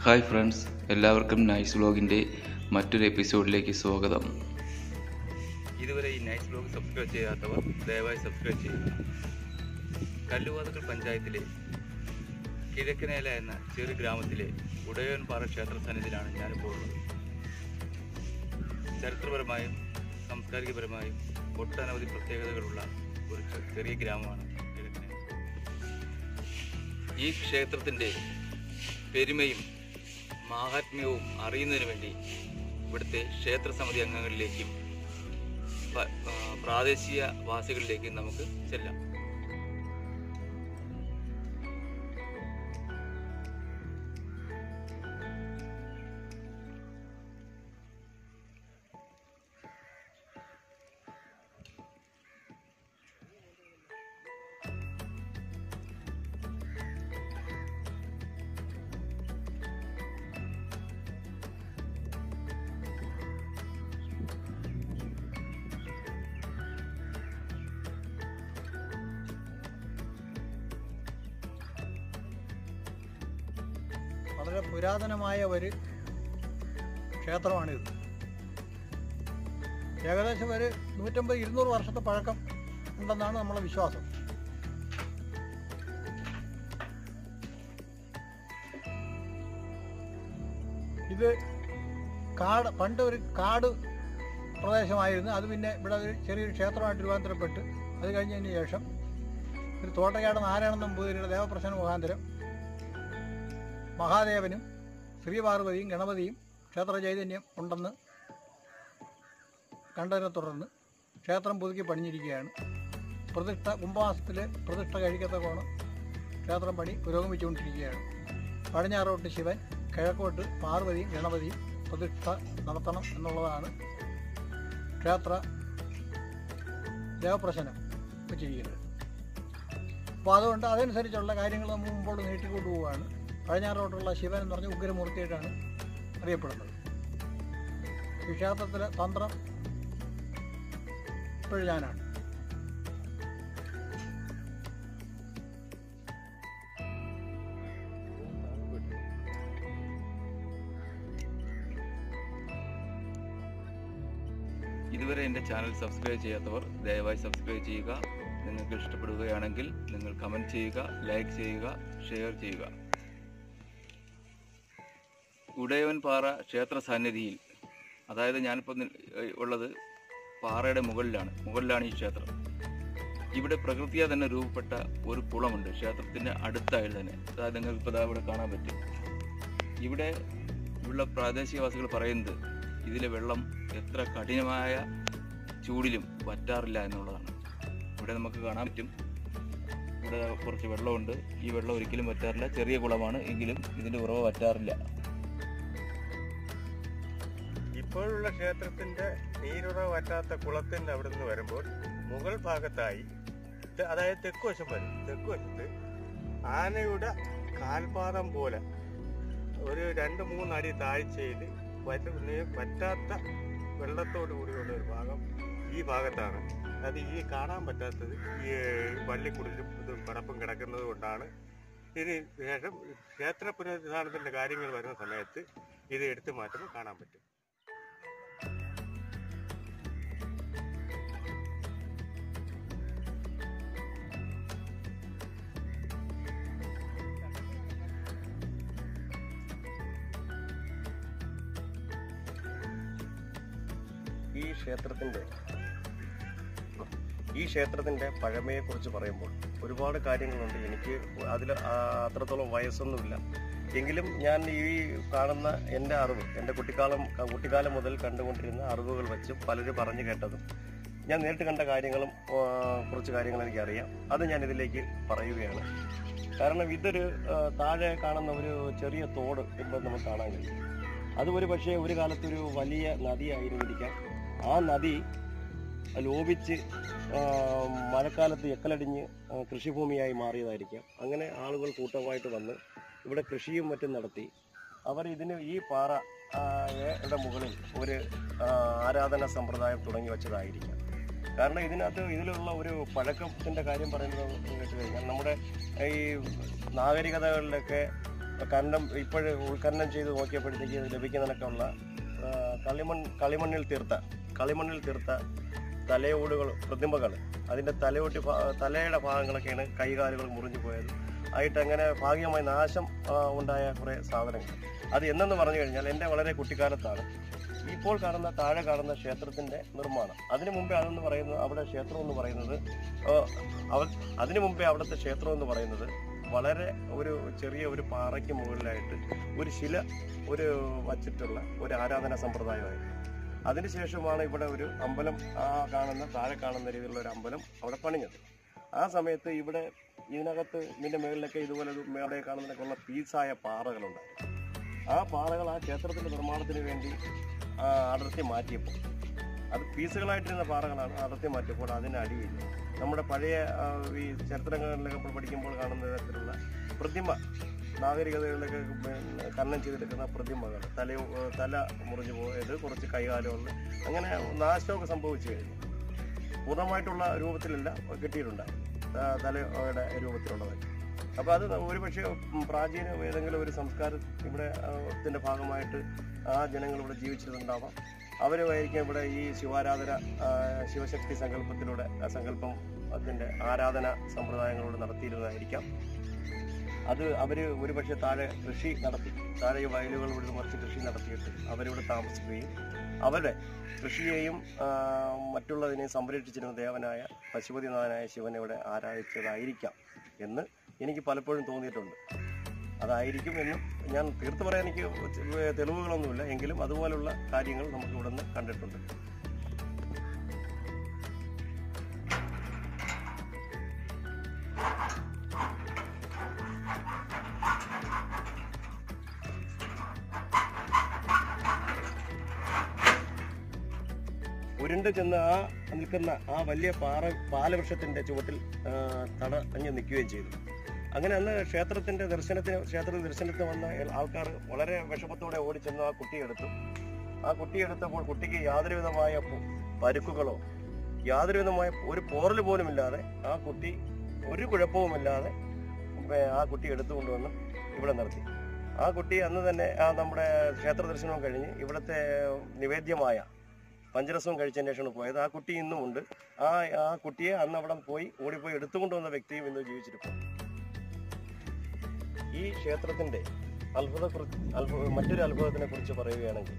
Hi friends, എല്ലാവർക്കും nice വ്ലോഗിൻ്റെ മറ്റൊരു എപ്പിസോഡിലേക്ക് സ്വാഗതം. ഇതുവരെ ഈ നൈസ് വ്ലോഗ് സബ്സ്ക്രൈബ് ചെയ്യാത്തവർ ദയവായി സബ്സ്ക്രൈബ് ചെയ്യുക. കല്ലുവാതുക്കൽ പഞ്ചായത്തിലെ കിഴക്കനേല എന്ന ചെറു ഗ്രാമത്തിലെ ഉടയോൻപാറ ക്ഷേത്ര സന്നിധിയിലാണ് ഞാനിപ്പോൾ ഉള്ളത്. ചരിത്രപരമായും സാംസ്കാരികപരമായും ഒട്ടനവധി പ്രത്യേകതകളുള്ള ഒരു ചെറിയ ഗ്രാമമാണ് കിഴക്കനേല. ഈ ക്ഷേത്രത്തിൻ്റെ പെരുമയും മാഹാത്മ്യവും അറിയുന്നതിന് വേണ്ടി ഇവിടുത്തെ ക്ഷേത്ര സമിതി അംഗങ്ങളിലേക്കും പ്രാദേശിക വാസികളിലേക്കും നമുക്ക് ചെല്ലാം. വളരെ പുരാതനമായ ഒരു ക്ഷേത്രമാണിത്. ഏകദേശം ഒരു 150-200 വർഷത്തെ പഴക്കം ഉണ്ടെന്നാണ് നമ്മളെ വിശ്വാസം. ഇത് പണ്ട് ഒരു കാട് പ്രദേശമായിരുന്നു. അത് പിന്നെ ഇവിടെ ഒരു ചെറിയൊരു ക്ഷേത്രമായിട്ട് രൂപാന്തരപ്പെട്ട് അത് കഴിഞ്ഞതിന് ശേഷം ഒരു തോട്ടക്കാട് നാരായണൻ നമ്പൂതിരിയുടെ ദേവപ്രശ്ന മുഖാന്തരം മഹാദേവനും ശ്രീപാർവതിയും ഗണപതിയും ക്ഷേത്ര ചൈതന്യം ഉണ്ടെന്ന് കണ്ടതിനെ തുടർന്ന് ക്ഷേത്രം പുതുക്കി പണിഞ്ഞിരിക്കുകയാണ്. കുംഭമാസത്തിൽ പ്രതിഷ്ഠ കഴിക്കത്തക്കോണം ക്ഷേത്രം പണി പുരോഗമിച്ചുകൊണ്ടിരിക്കുകയാണ്. പടിഞ്ഞാറോട്ട് ശിവൻ, കിഴക്കോട്ട് പാർവതിയും ഗണപതിയും പ്രതിഷ്ഠ നടത്തണം എന്നുള്ളതാണ് ക്ഷേത്ര ദേവപ്രശ്നം വെച്ചിരിക്കുന്നത്. അപ്പോൾ അതുകൊണ്ട് അതനുസരിച്ചുള്ള കാര്യങ്ങൾ നമ്മൾ മുമ്പോട്ട് നീട്ടിക്കൊണ്ടു പോവുകയാണ്. പടിഞ്ഞാറോട്ടുള്ള ശിവൻ എന്ന് പറഞ്ഞ ഉഗ്രമൂർത്തിയായിട്ടാണ് അറിയപ്പെടുന്നത്. ഈ ക്ഷേത്രത്തിലെ തന്ത്രം ഇപ്പോഴും ഞാനാണ്. ഇതുവരെ എൻ്റെ ചാനൽ സബ്സ്ക്രൈബ് ചെയ്യാത്തവർ ദയവായി സബ്സ്ക്രൈബ് ചെയ്യുക. നിങ്ങൾക്ക് ഇഷ്ടപ്പെടുകയാണെങ്കിൽ നിങ്ങൾ കമൻറ്റ് ചെയ്യുക, ലൈക്ക് ചെയ്യുക, ഷെയർ ചെയ്യുക. ഉടയോൻപാറ ക്ഷേത്ര സന്നിധിയിൽ, അതായത് ഞാനിപ്പോൾ ഉള്ളത് പാറയുടെ മുകളിലാണ് ഈ ക്ഷേത്രം. ഇവിടെ പ്രകൃതിയാ തന്നെ രൂപപ്പെട്ട ഒരു കുളമുണ്ട് ക്ഷേത്രത്തിൻ്റെ അടുത്തായിട്ട് തന്നെ. അതായത് നിങ്ങൾക്കിപ്പോൾ ഇവിടെ കാണാൻ പറ്റും. ഇവിടെ ഉള്ള പ്രാദേശികവാസികൾ പറയുന്നത് ഇതിലെ വെള്ളം എത്ര കഠിനമായ ചൂടിലും വറ്റാറില്ല എന്നുള്ളതാണ്. ഇവിടെ നമുക്ക് കാണാൻ പറ്റും. ഇവിടെ കുറച്ച് വെള്ളമുണ്ട്. ഈ വെള്ളം ഒരിക്കലും വറ്റാറില്ല. ചെറിയ കുളമാണ് എങ്കിലും ഇതിൻ്റെ ഉറവ വറ്റാറില്ല. ഇപ്പോഴുള്ള ക്ഷേത്രത്തിന്റെ നീരുറവ് വറ്റാത്ത കുളത്തിന്റെ അവിടെ നിന്ന് വരുമ്പോൾ മുകൾ ഭാഗത്തായി, അതായത് തെക്കുവശം വരും, തെക്കുവശത്ത് ആനയുടെ കാൽപാദം പോലെ ഒരു 2-3 അടി താഴ്ചയിൽ വറ്റാത്ത വെള്ളത്തോടു കൂടിയുള്ള ഒരു ഭാഗം ഈ ഭാഗത്താണ്. അത് ഈ കാണാൻ പറ്റാത്തത് ഈ വള്ളിക്കുടിലും ഇതും പടപ്പും കിടക്കുന്നത് കൊണ്ടാണ്. ഇതിന് ശേഷം ക്ഷേത്ര പുനരുദ്ധാരണത്തിന്റെ കാര്യങ്ങൾ വരുന്ന സമയത്ത് ഇത് എടുത്തു മാറ്റുമ്പോൾ കാണാൻ പറ്റും. ഈ ക്ഷേത്രത്തിൻ്റെ പഴമയെക്കുറിച്ച് പറയുമ്പോൾ ഒരുപാട് കാര്യങ്ങളുണ്ട്. എനിക്ക് അതിൽ അത്രത്തോളം വയസ്സൊന്നുമില്ല. എങ്കിലും ഞാൻ ഈ കാണുന്ന എൻ്റെ അറിവ്, എൻ്റെ കുട്ടിക്കാലം മുതൽ കണ്ടുകൊണ്ടിരുന്ന അറിവുകൾ വെച്ച് പലരും പറഞ്ഞു കേട്ടതും ഞാൻ നേരിട്ട് കണ്ട കാര്യങ്ങളും കുറച്ച് കാര്യങ്ങൾ എനിക്കറിയാം. അത് ഞാൻ ഇതിലേക്ക് പറയുകയാണ്. കാരണം ഇതൊരു താഴെ കാണുന്ന ഒരു ചെറിയ തോട് ഇപ്പോൾ നമുക്ക് കാണാൻ കഴിയും. അത് പക്ഷേ ഒരു കാലത്തൊരു വലിയ നദിയായിരുന്നിരിക്കാം. ആ നദി ലോപിച്ച് മഴക്കാലത്ത് എക്കലടിഞ്ഞ് കൃഷിഭൂമിയായി മാറിയതായിരിക്കാം. അങ്ങനെ ആളുകൾ കൂട്ടമായിട്ട് വന്ന് ഇവിടെ കൃഷിയും മറ്റും നടത്തി അവർ ഈ പാറയുടെ മുകളിൽ ഒരു ആരാധനാ സമ്പ്രദായം തുടങ്ങി വെച്ചതായിരിക്കാം. കാരണം ഇതിലുള്ള ഒരു പഴക്കത്തിൻ്റെ കാര്യം പറയുന്നത് കേട്ട് കഴിഞ്ഞാൽ നമ്മുടെ ഈ നാഗരികതകളിലൊക്കെ ഉൾഖനനം ചെയ്ത് നോക്കിയപ്പോഴത്തേക്ക് ലഭിക്കുന്നതിനൊക്കെ ഉള്ള കളിമണ്ണിൽ തീർത്ത തലയോടുകൾ, പ്രതിമകൾ, അതിൻ്റെ തലയുടെ ഭാഗങ്ങളൊക്കെയാണ് കൈകാലുകൾ മുറിഞ്ഞു പോയത് ആയിട്ട് അങ്ങനെ ഭാഗികമായി നാശം ഉണ്ടായ കുറേ സാധനങ്ങൾ. അത് എന്നെന്ന് പറഞ്ഞു കഴിഞ്ഞാൽ എൻ്റെ വളരെ കുട്ടിക്കാലത്താണ് ഇപ്പോൾ താഴെ കാണുന്ന ക്ഷേത്രത്തിൻ്റെ നിർമ്മാണം. അതിനു മുമ്പേ അവിടെ ക്ഷേത്രം എന്ന് പറയുന്നത് അവിടുത്തെ ക്ഷേത്രം എന്ന് പറയുന്നത് വളരെ ചെറിയ ഒരു പാറയ്ക്ക് മുകളിലായിട്ട് ഒരു ശില വച്ചിട്ടുള്ള ഒരു ആരാധനാ സമ്പ്രദായമായിരുന്നു. അതിനുശേഷമാണ് ഇവിടെ ഒരു അമ്പലം താഴെ കാണുന്ന രീതിയിലുള്ള ഒരു അമ്പലം അവിടെ പണിഞ്ഞത്. ആ സമയത്ത് ഇതിനകത്ത് ഇതിൻ്റെ മുകളിലൊക്കെ ഇതുപോലെ മേടെ കാണുന്നതിനൊക്കെയുള്ള പീസായ പാറകളുണ്ടായിരുന്നു. ആ പാറകൾ ആ ക്ഷേത്രത്തിൻ്റെ നിർമ്മാണത്തിന് വേണ്ടി അടർത്തി മാറ്റിയപ്പോൾ, അത് പീസുകളായിട്ടിരുന്ന പാറകളാണ് അടർത്തി മാറ്റിയപ്പോൾ അതിനടിയിൽ നമ്മുടെ പഴയ ഈ ചരിത്രങ്ങളിലൊക്കെ നമ്മൾ പഠിക്കുമ്പോൾ കാണുന്ന തരത്തിലുള്ള പ്രതിമ, നാഗരികതകളിലൊക്കെ ഖനനം ചെയ്തെടുക്കുന്ന പ്രതിമകൾ, തല മുറിഞ്ഞു പോയത്, കുറച്ച് കൈകാലുകൾ, അങ്ങനെ നാശമൊക്കെ സംഭവിച്ചു കഴിഞ്ഞു. പൂർണ്ണമായിട്ടുള്ള രൂപത്തിലല്ല കിട്ടിയിട്ടുണ്ടായിരുന്നു, തലയുടെ രൂപത്തിലുള്ളതായി. അപ്പോൾ അത് ഒരുപക്ഷെ പ്രാചീന ഏതെങ്കിലും ഒരു സംസ്കാരം ഇതിൻ്റെ ഭാഗമായിട്ട് ആ ജനങ്ങൾ ഇവിടെ ജീവിച്ചിട്ടുണ്ടാവാം. അവരുമായിരിക്കും ഇവിടെ ഈ ശിവശക്തി സങ്കല്പത്തിൻ്റെ ആരാധന സമ്പ്രദായങ്ങളോട് നടത്തിയിരുന്നതായിരിക്കാം. അത് അവർ ഒരുപക്ഷെ താഴെ കൃഷി നടത്തി, താഴെ വയലുകൾ ഇവിടെ മറിച്ച് കൃഷി നടത്തിയിട്ട് അവരിവിടെ താമസിക്കുകയും അവരുടെ കൃഷിയെയും മറ്റുള്ളതിനെയും സംരക്ഷിച്ചിരുന്ന ദേവനായ പശുപതിനാഥനായ ശിവനെ ഇവിടെ ആരാധിച്ചതായിരിക്കാം എന്ന് എനിക്ക് പലപ്പോഴും തോന്നിയിട്ടുണ്ട്. അതായിരിക്കും എന്നും ഞാൻ തീർത്ത് പറയാൻ എനിക്ക് തെളിവുകളൊന്നുമില്ല, എങ്കിലും അതുപോലുള്ള കാര്യങ്ങൾ നമുക്ക് ഇവിടെ നിന്ന് കണ്ടിട്ടുണ്ട്. ഉരുണ്ട് ചെന്ന് നിൽക്കുന്ന ആ വലിയ പാലവൃക്ഷത്തിന്റെ ചുവട്ടിൽ തടഞ്ഞ് നിൽക്കുകയും ചെയ്തു. അങ്ങനെ അന്ന് ക്ഷേത്ര ദർശനത്തിന് വന്ന ആൾക്കാർ വളരെ വിഷമത്തോടെ ഓടിച്ചെന്ന് ആ കുട്ടിയെടുത്തപ്പോൾ കുട്ടിക്ക് യാതൊരുവിധമായ പരുക്കുകളോ യാതൊരുവിധമായ ഒരു പോറൽ പോലും ഇല്ലാതെ ആ കുട്ടി ഒരു കുഴപ്പവുമില്ലാതെ ആ കുട്ടി എടുത്തുകൊണ്ടുവന്ന് ഇവിടെ നിർത്തി. ആ കുട്ടി അന്ന് തന്നെ നമ്മുടെ ക്ഷേത്ര ദർശനവും കഴിഞ്ഞ് ഇവിടുത്തെ നിവേദ്യമായ പഞ്ചരസവും കഴിച്ചതിന് ശേഷമാണ് പോയത്. ആ കുട്ടി ഇന്നും ഉണ്ട്. ആ കുട്ടിയെ അന്ന് അവിടെ ഓടിപ്പോയി എടുത്തുകൊണ്ടുവന്ന വ്യക്തിയും ഇന്ന് ജീവിച്ചിരിക്കും. ഈ ക്ഷേത്രത്തിന്റെ മറ്റൊരു അത്ഭുതത്തിനെ കുറിച്ച് പറയുകയാണെങ്കിൽ,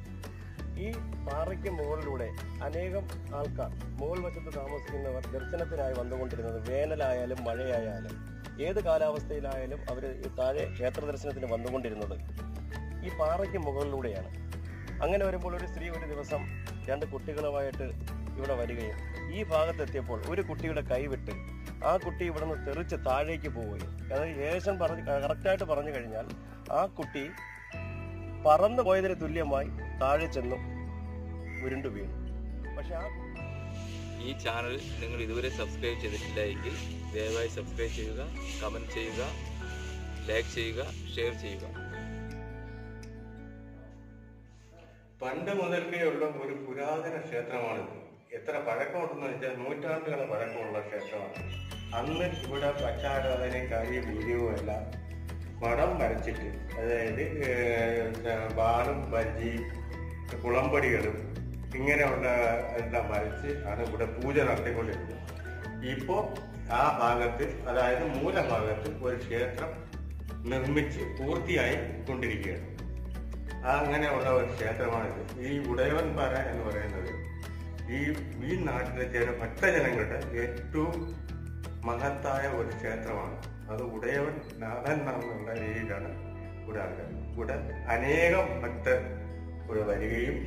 ഈ പാറയ്ക്ക് മുകളിലൂടെ അനേകം ആൾക്കാർ മുകൾ വശത്ത് താമസിക്കുന്നവർ ദർശനത്തിനായി വന്നുകൊണ്ടിരുന്നത് വേനലായാലും മഴയായാലും ഏത് കാലാവസ്ഥയിലായാലും അവർ താഴെ ക്ഷേത്ര ദർശനത്തിന് വന്നുകൊണ്ടിരുന്നത് ഈ പാറയ്ക്ക് മുകളിലൂടെയാണ്. അങ്ങനെ വരുമ്പോൾ ഒരു സ്ത്രീ ഒരു ദിവസം 2 കുട്ടികളുമായിട്ട് ഇവിടെ വരികയും ഈ ഭാഗത്തെത്തിയപ്പോൾ ഒരു കുട്ടിയുടെ കൈവിട്ട് ആ കുട്ടി ഇവിടെ നിന്ന് തെറിച്ച് താഴേക്ക് പോവുകയും, അതായത് ഏകദേശം കറക്റ്റായിട്ട് പറഞ്ഞു കഴിഞ്ഞാൽ ആ കുട്ടി പറന്നു പോയതിന് തുല്യമായി താഴെ ചെന്നു ഉരുണ്ടു വീണു. പക്ഷെ ഈ ചാനൽ നിങ്ങൾ ഇതുവരെ സബ്സ്ക്രൈബ് ചെയ്തിട്ടില്ല എങ്കിൽ ദയവായി സബ്സ്ക്രൈബ് ചെയ്യുക, കമൻറ്റ് ചെയ്യുക, ലൈക്ക് ചെയ്യുക, ഷെയർ ചെയ്യുക. പണ്ട് മുതൽക്കേയുള്ള ഒരു പുരാതന ക്ഷേത്രമാണിത്. എത്ര പഴക്കമുണ്ടെന്ന് വെച്ചാൽ നൂറ്റാണ്ടുകളെ പഴക്കമുള്ള ക്ഷേത്രമാണ്. അന്ന് ഇവിടെ പച്ചാരാധനയും കാര്യം വീര്യവുമല്ല, പടം വരച്ചിട്ട്, അതായത് ബാണും ബജ്ജി കുളമ്പടികളും ഇങ്ങനെയുള്ള എല്ലാം വരച്ച് ആണ് ഇവിടെ പൂജ നടത്തിക്കൊണ്ടിരുന്നത്. ഇപ്പോൾ ആ ഭാഗത്ത്, അതായത് മൂലഭാഗത്ത് ഒരു ക്ഷേത്രം നിർമ്മിച്ച് പൂർത്തിയായി കൊണ്ടിരിക്കുകയാണ്. അങ്ങനെയുള്ള ഒരു ക്ഷേത്രമാണിത്. ഈ ഉടയവൻ പാറ എന്ന് പറയുന്നത് ഈ നാട്ടിലെ ഭക്തജനങ്ങളുടെ ഏറ്റവും മഹത്തായ ഒരു ക്ഷേത്രമാണ്. അത് ഉടയവൻ നാഥൻ എന്നുള്ള രീതിയിലാണ് ഇവിടെ ആൾക്കാർ. ഇവിടെ അനേകം ഭക്തർ ഇവിടെ വരികയും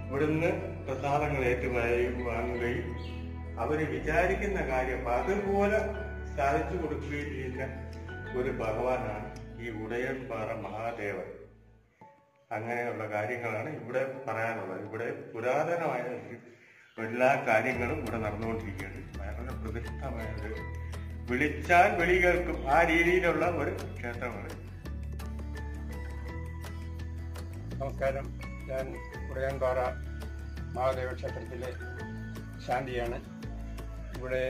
ഇവിടുന്ന് പ്രസാദങ്ങൾ വാങ്ങുകയും അവർ വിചാരിക്കുന്ന കാര്യം അതുപോലെ സാധിച്ചു കൊടുക്കുകയും ചെയ്യുന്ന ഒരു ഭഗവാനാണ് ഈ ഉടയൻ പാറ മഹാദേവൻ. അങ്ങനെയുള്ള കാര്യങ്ങളാണ് ഇവിടെ പറയാനുള്ളത്. ഇവിടെ പുരാതനമായ എല്ലാ കാര്യങ്ങളും ഇവിടെ നടന്നുകൊണ്ടിരിക്കുകയാണ്. വളരെ പ്രതിഷ്ഠമായ വിളിച്ചാൽ വിളി കേൾക്കും ആ രീതിയിലുള്ള ഒരു ക്ഷേത്രമാണ്. നമസ്കാരം. ഞാൻ ഉടയൻപാറ മഹാദേവ ക്ഷേത്രത്തിലെ ശാന്തിയാണ്. ഇവിടെ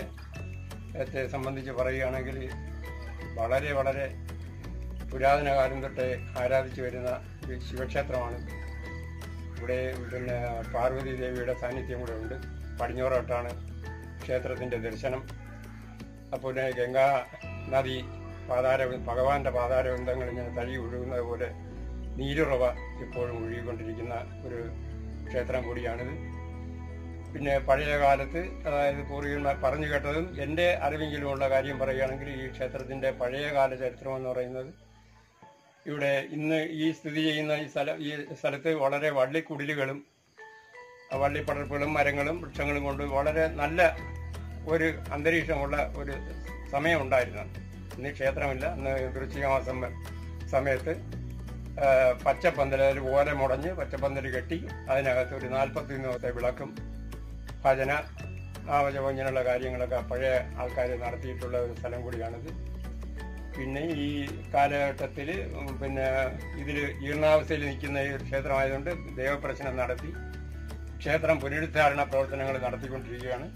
സംബന്ധിച്ച് പറയുകയാണെങ്കിൽ വളരെ വളരെ പുരാതന കാലം തൊട്ടേ ആരാധിച്ചു വരുന്ന ഒരു ശിവക്ഷേത്രമാണ്. ഇവിടെ പിന്നെ പാർവതി ദേവിയുടെ സാന്നിധ്യം കൂടെ ഉണ്ട്. പടിഞ്ഞോറോട്ടാണ് ക്ഷേത്രത്തിൻ്റെ ദർശനം. അപ്പോൾ ഗംഗാ നദി ഭഗവാന്റെ പാതാരബന്ധങ്ങൾ ഇങ്ങനെ തഴി ഒഴുകുന്നത് പോലെ നീരുറവ എപ്പോഴും ഒഴുകിക്കൊണ്ടിരിക്കുന്ന ഒരു ക്ഷേത്രം കൂടിയാണിത്. പിന്നെ പഴയ കാലത്ത്, അതായത് പൂർവികന്മാർ പറഞ്ഞു കേട്ടതും എൻ്റെ അറിവെങ്കിലുമുള്ള കാര്യം പറയുകയാണെങ്കിൽ ഈ ക്ഷേത്രത്തിൻ്റെ പഴയകാല ചരിത്രമെന്ന് പറയുന്നത്, ഇവിടെ ഇന്ന് ഈ സ്ഥിതി ചെയ്യുന്ന ഈ സ്ഥലത്ത് വളരെ വള്ളിക്കുടിലുകളും വള്ളിപ്പടർപ്പുകളും മരങ്ങളും വൃക്ഷങ്ങളും കൊണ്ട് വളരെ നല്ല ഒരു അന്തരീക്ഷമുള്ള ഒരു സമയമുണ്ടായിരുന്നു. ഇന്ന് ക്ഷേത്രമില്ല. ഇന്ന് വൃശ്ചിക മാസം സമയത്ത് പച്ചപ്പന്തൽ, അതിൽ ഓല മുടഞ്ഞ് പച്ചപ്പന്തൽ കെട്ടി അതിനകത്ത് ഒരു 41 ദിവസത്തെ വിളക്കും ഭജന നാമജപം ഇങ്ങനെയുള്ള കാര്യങ്ങളൊക്കെ പഴയ ആൾക്കാർ നടത്തിയിട്ടുള്ള ഒരു സ്ഥലം കൂടിയാണിത്. പിന്നെ ഈ കാലഘട്ടത്തിൽ പിന്നെ ഇതിൽ ജീർണാവസ്ഥയിൽ നിൽക്കുന്ന ഈ ക്ഷേത്രമായതുകൊണ്ട് ദേവപ്രശ്നം നടത്തി ക്ഷേത്രം പുനരുദ്ധാരണ പ്രവർത്തനങ്ങൾ നടത്തിക്കൊണ്ടിരിക്കുകയാണ്.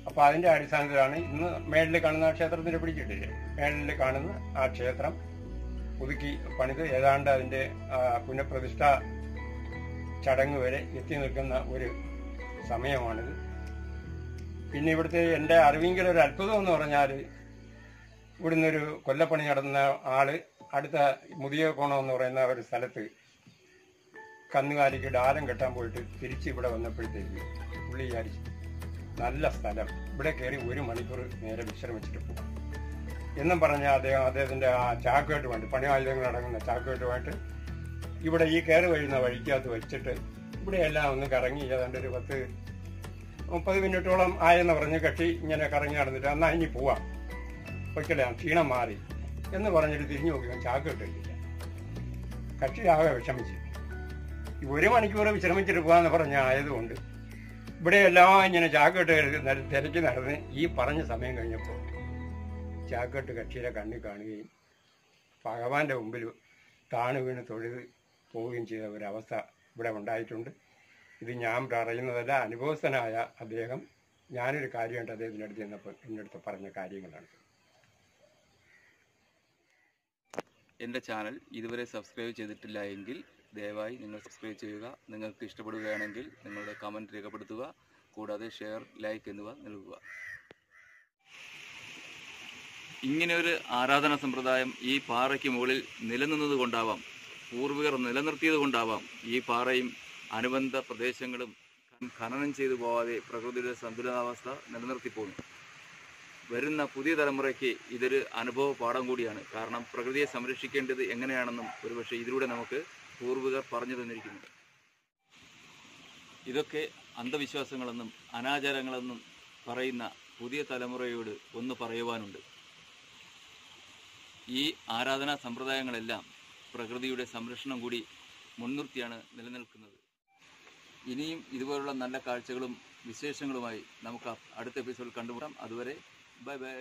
അപ്പോൾ അതിൻ്റെ അടിസ്ഥാനത്തിലാണ് ഇന്ന് മേളിൽ കാണുന്ന ക്ഷേത്രത്തിൻ്റെ പിടിച്ചിട്ടില്ല. മേളിൽ കാണുന്ന ആ ക്ഷേത്രം പുതുക്കി പണിത് ഏതാണ്ട് അതിൻ്റെ പുനഃപ്രതിഷ്ഠ ചടങ്ങ് വരെ എത്തി നിൽക്കുന്ന ഒരു സമയമാണിത്. പിന്നെ ഇവിടുത്തെ എൻ്റെ അറിവിങ്കിലൊരു അത്ഭുതം എന്ന് പറഞ്ഞാൽ, ഇവിടുന്ന് ഒരു കൊല്ലപ്പണി നടന്ന ആള് അടുത്ത മുതിയ കോണം എന്ന് പറയുന്ന ഒരു സ്ഥലത്ത് കന്നുകാലിക്ക് ഡാലം കെട്ടാൻ പോയിട്ട് തിരിച്ച് ഇവിടെ വന്നപ്പോഴത്തേക്ക് പുള്ളി വിചാരിച്ചു, നല്ല സ്ഥലം, ഇവിടെ കയറി 1 മണിക്കൂർ നേരെ വിശ്രമിച്ചിട്ട് പോകും എന്നും പറഞ്ഞ അദ്ദേഹത്തിൻ്റെ ആ ചാക്കുമായിട്ട് പണി ആയുധങ്ങൾ അടങ്ങുന്ന ചാക്കുമായിട്ട് ഇവിടെ ഈ കയറി വരുന്ന വഴിക്കകത്ത് വെച്ചിട്ട് ഇവിടെയെല്ലാം ഒന്ന് കറങ്ങി ഏതാണ്ട് ഒരു 10-30 മിനിറ്റോളം ആയെന്ന് പറഞ്ഞ് കെട്ടി ഇങ്ങനെ കറങ്ങി നടന്നിട്ട് എന്നാ ഇനി പോവാം, പൊയ്ക്കല്ലേ, ക്ഷീണം മാറി എന്ന് പറഞ്ഞിട്ട് തിരിഞ്ഞു നോക്കിയാൽ ചാക്ക് കിട്ടില്ല. കക്ഷി ആകെ വിഷമിച്ചു. ഈ 1 മണിക്കൂർ വിശ്രമിച്ചിട്ട് പോകാന്ന് പറഞ്ഞ ആയതുകൊണ്ട് ഇവിടെ എല്ലാം ഇങ്ങനെ ചാക്കെട്ട് തിരക്കി നടന്ന് ഈ പറഞ്ഞ സമയം കഴിഞ്ഞപ്പോൾ ചാക്കെട്ട് കക്ഷിയുടെ കണ്ണിൽ കാണുകയും ഭഗവാന്റെ മുമ്പിൽ താണു വീണ് തൊഴുത് പോവുകയും ചെയ്ത ഒരവസ്ഥ ഇവിടെ ഉണ്ടായിട്ടുണ്ട്. ഇത് ഞാൻ പറയുന്നതല്ല, അനുഭവസ്ഥനായ അദ്ദേഹം, ഞാനൊരു കാര്യമായിട്ട് അദ്ദേഹത്തിൻ്റെ അടുത്ത് ചെന്നപ്പോൾ എൻ്റെ അടുത്ത് പറഞ്ഞ കാര്യങ്ങളാണ്. എൻ്റെ ചാനൽ ഇതുവരെ സബ്സ്ക്രൈബ് ചെയ്തിട്ടില്ല എങ്കിൽ ദയവായി നിങ്ങൾ സബ്സ്ക്രൈബ് ചെയ്യുക. നിങ്ങൾക്ക് ഇഷ്ടപ്പെടുകയാണെങ്കിൽ നിങ്ങളുടെ കമൻറ്റ് രേഖപ്പെടുത്തുക. കൂടാതെ ഷെയർ, ലൈക്ക് എന്നിവ നൽകുക. ഇങ്ങനെ ഒരു ആരാധന സമ്പ്രദായം ഈ പാറയ്ക്ക് മുകളിൽ നിലനിന്നത് കൊണ്ടാവാം, പൂർവികർ നിലനിർത്തിയത് കൊണ്ടാവാം, ഈ പാറയും അനുബന്ധ പ്രദേശങ്ങളും ഖനനം ചെയ്തു പോവാതെ പ്രകൃതിയുടെ സന്തുലിതാവസ്ഥ നിലനിർത്തിപ്പോന്നു. വരുന്ന പുതിയ തലമുറയ്ക്ക് ഇതൊരു അനുഭവ പാഠം കൂടിയാണ്. കാരണം പ്രകൃതിയെ സംരക്ഷിക്കേണ്ടത് എങ്ങനെയാണെന്നും ഒരുപക്ഷെ ഇതിലൂടെ നമുക്ക് പൂർവികർ പറഞ്ഞു തന്നിരിക്കുന്നു. ഇതൊക്കെ അന്ധവിശ്വാസങ്ങളെന്നും അനാചാരങ്ങളെന്നും പറയുന്ന പുതിയ തലമുറയോട് ഒന്ന് പറയുവാനുണ്ട്. ഈ ആരാധനാ സമ്പ്രദായങ്ങളെല്ലാം പ്രകൃതിയുടെ സംരക്ഷണം കൂടി മുൻനിർത്തിയാണ് നിലനിൽക്കുന്നത്. ഇനിയും ഇതുപോലുള്ള നല്ല കാഴ്ചകളും വിശേഷങ്ങളുമായി നമുക്ക് അടുത്ത എപ്പിസോഡിൽ കണ്ടുമുട്ടാം. അതുവരെ ബൈ ബൈ.